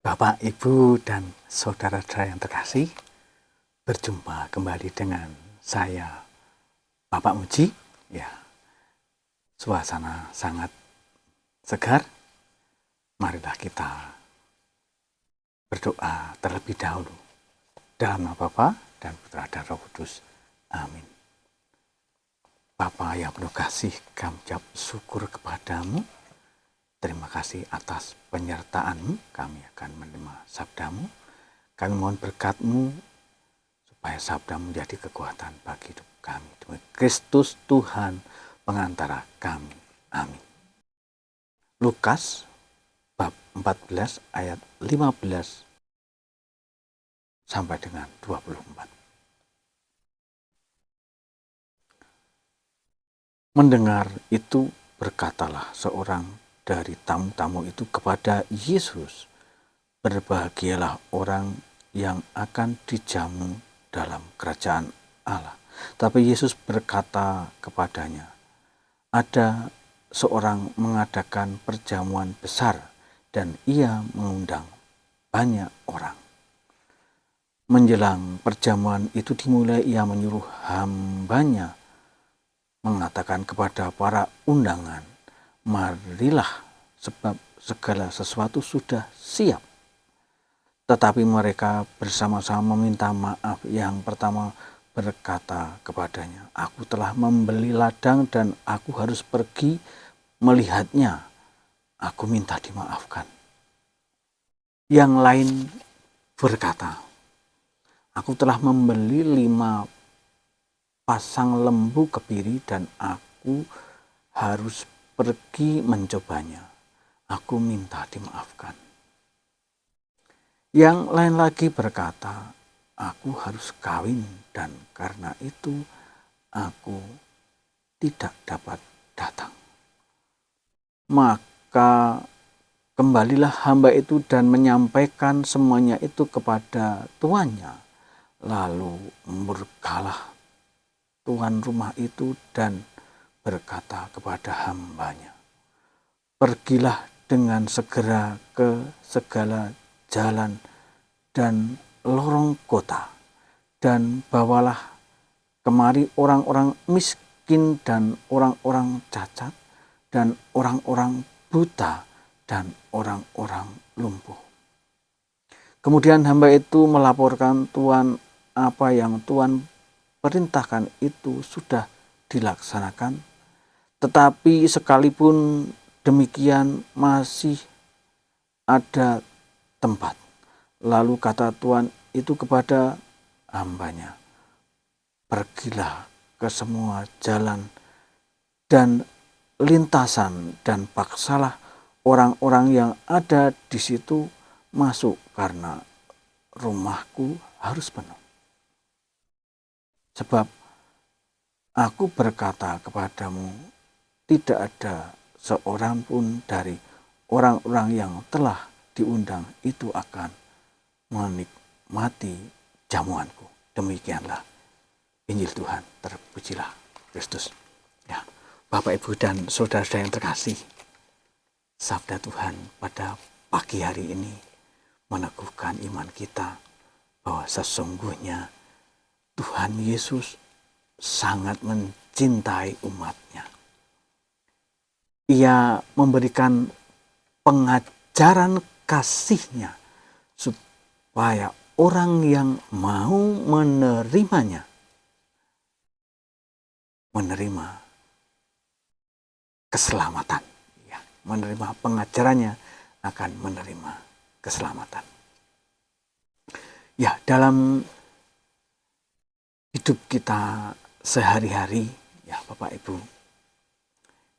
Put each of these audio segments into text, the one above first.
Bapak, Ibu, dan saudara-saudara yang terkasih, berjumpa kembali dengan saya, Bapak Muji. Ya, suasana sangat segar. Marilah kita berdoa terlebih dahulu. Dalam nama Bapa dan Putra dan Roh Kudus. Amin. Bapa yang penuh kasih, kami ucap syukur kepadamu. Terima kasih atas penyertaan-Mu. Kami akan menerima sabda-Mu. Kami mohon berkat-Mu supaya sabda menjadi kekuatan bagi hidup kami. Demi Kristus Tuhan pengantara kami. Amin. Lukas bab 14 ayat 15 sampai dengan 24. Mendengar itu, berkatalah seorang dari tamu-tamu itu kepada Yesus, "Berbahagialah orang yang akan dijamu dalam kerajaan Allah." Tapi Yesus berkata kepadanya, "Ada seorang mengadakan perjamuan besar dan ia mengundang banyak orang. Menjelang perjamuan itu dimulai, ia menyuruh hambanya mengatakan kepada para undangan, 'Marilah, sebab segala sesuatu sudah siap.' Tetapi mereka bersama-sama meminta maaf. Yang pertama berkata kepadanya, 'Aku telah membeli ladang dan aku harus pergi melihatnya. Aku minta dimaafkan.' Yang lain berkata, 'Aku telah membeli 5 pasang lembu kebiri dan aku harus pergi mencobanya. Aku minta dimaafkan.' Yang lain lagi berkata, 'Aku harus kawin dan karena itu aku tidak dapat datang.' Maka kembalilah hamba itu dan menyampaikan semuanya itu kepada tuannya. Lalu murkalah tuan rumah itu dan berkata kepada hambanya, 'Pergilah dengan segera ke segala jalan dan lorong kota, dan bawalah kemari orang-orang miskin dan orang-orang cacat dan orang-orang buta dan orang-orang lumpuh.' Kemudian hamba itu melaporkan tuan apa yang tuan perintahkan itu sudah dilaksanakan. Tetapi sekalipun demikian masih ada tempat. Lalu kata tuan itu kepada hambanya, 'Pergilah ke semua jalan dan lintasan dan paksalah orang-orang yang ada di situ masuk, karena rumahku harus penuh. Sebab aku berkata kepadamu, tidak ada seorang pun dari orang-orang yang telah diundang itu akan menikmati jamuanku.' Demikianlah Injil Tuhan. Terpujilah Kristus." Ya, Bapak, Ibu, dan saudara-saudara yang terkasih, sabda Tuhan pada pagi hari ini meneguhkan iman kita bahwa sesungguhnya Tuhan Yesus sangat mencintai umatnya. Ia memberikan pengajaran kasih-Nya supaya orang yang mau menerimanya menerima keselamatan. Ya, menerima pengajarannya akan menerima keselamatan. Ya, dalam hidup kita sehari-hari, ya Bapak, Ibu,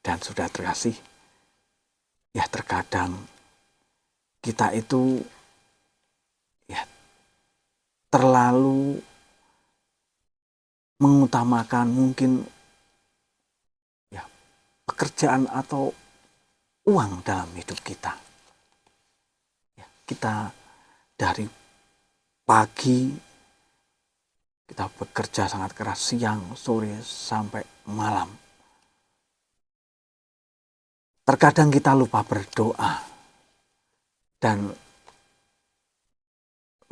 dan saudara terkasih, ya terkadang kita itu ya terlalu mengutamakan mungkin ya pekerjaan atau uang dalam hidup kita. Ya, kita dari pagi kita bekerja sangat keras, siang, sore, sampai malam. Terkadang kita lupa berdoa dan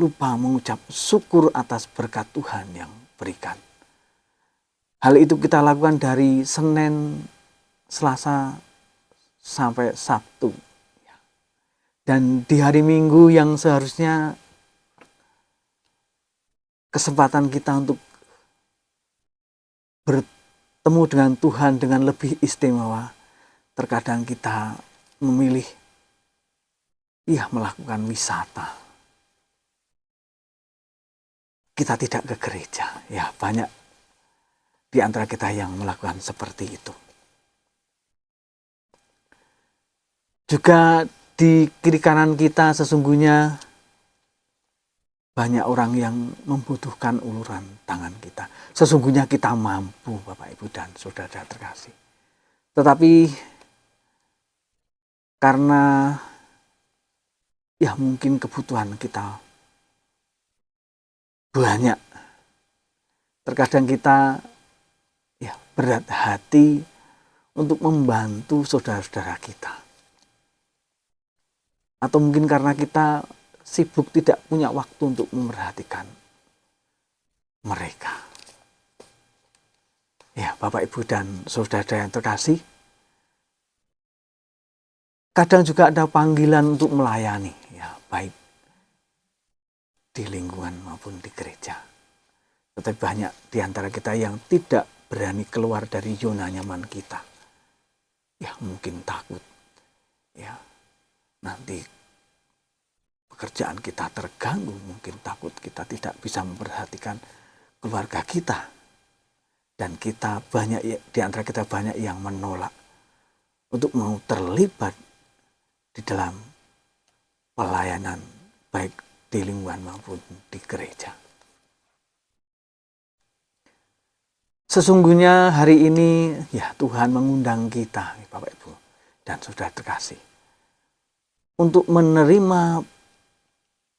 lupa mengucap syukur atas berkat Tuhan yang berikan. Hal itu kita lakukan dari Senin, Selasa, sampai Sabtu. Dan di hari Minggu yang seharusnya kesempatan kita untuk bertemu dengan Tuhan dengan lebih istimewa, terkadang kita memilih melakukan wisata. Kita tidak ke gereja. Ya, banyak di antara kita yang melakukan seperti itu. Juga di kiri kanan kita sesungguhnya banyak orang yang membutuhkan uluran tangan kita. Sesungguhnya kita mampu, Bapak, Ibu, dan Saudara terkasih. Tetapi karena mungkin kebutuhan kita banyak, terkadang kita berat hati untuk membantu saudara-saudara kita. Atau mungkin karena kita sibuk tidak punya waktu untuk memperhatikan mereka. Ya, Bapak, Ibu, dan Saudara yang terkasih, kadang juga ada panggilan untuk melayani, baik di lingkungan maupun di gereja. Tetapi banyak di antara kita yang tidak berani keluar dari zona nyaman kita. Mungkin takut. Nanti pekerjaan kita terganggu, mungkin takut kita tidak bisa memperhatikan keluarga kita. Dan kita banyak di antara kita banyak yang menolak untuk mau terlibat di dalam pelayanan baik di lingkungan maupun di gereja. Sesungguhnya hari ini Tuhan mengundang kita, Bapak, Ibu, dan Saudara terkasih, untuk menerima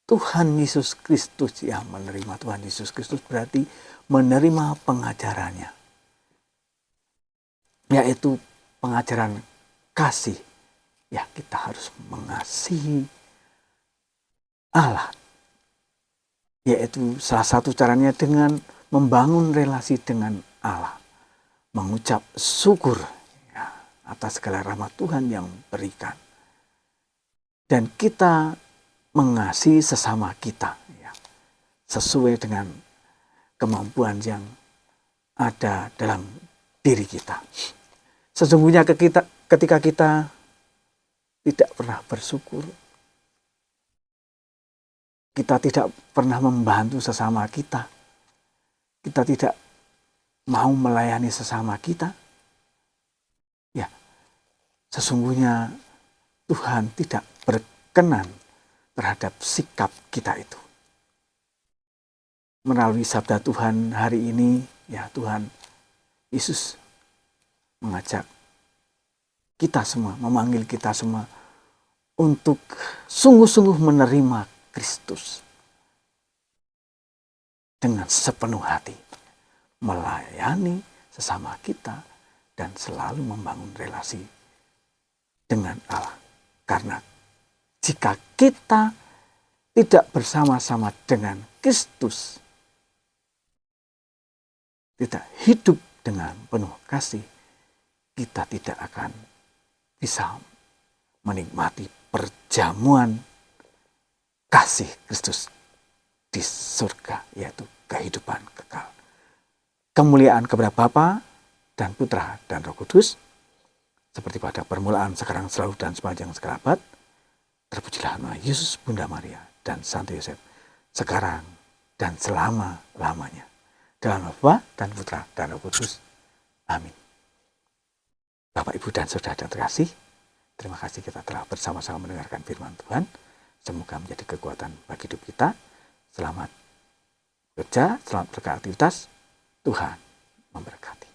Tuhan Yesus Kristus. Menerima Tuhan Yesus Kristus berarti menerima pengajarannya, yaitu pengajaran kasih. Kita harus mengasihi Allah, yaitu salah satu caranya dengan membangun relasi dengan Allah, mengucap syukur atas segala rahmat Tuhan yang berikan, dan kita mengasihi sesama kita sesuai dengan kemampuan yang ada dalam diri kita. Sesungguhnya ketika kita tidak pernah bersyukur, kita tidak pernah membantu sesama kita, kita tidak mau melayani sesama kita, sesungguhnya Tuhan tidak berkenan terhadap sikap kita itu. Melalui sabda Tuhan hari ini, Tuhan Yesus mengajak kita semua, memanggil kita semua untuk sungguh-sungguh menerima Kristus dengan sepenuh hati, melayani sesama kita, dan selalu membangun relasi dengan Allah. Karena jika kita tidak bersama-sama dengan Kristus, tidak hidup dengan penuh kasih, kita tidak akan bisa menikmati perjamuan kasih Kristus di surga, yaitu kehidupan kekal. Kemuliaan kepada Bapa dan Putra dan Roh Kudus, seperti pada permulaan, sekarang, selalu, dan sepanjang segala abad. Terpujilah nama Yesus, Bunda Maria, dan Santo Yosef, sekarang dan selama-lamanya. Dalam nama Bapa dan Putra dan Roh Kudus. Amin. Bapak, Ibu, dan Saudara yang terkasih, terima kasih kita telah bersama-sama mendengarkan firman Tuhan. Semoga menjadi kekuatan bagi hidup kita. Selamat bekerja, selamat beraktivitas. Tuhan memberkati.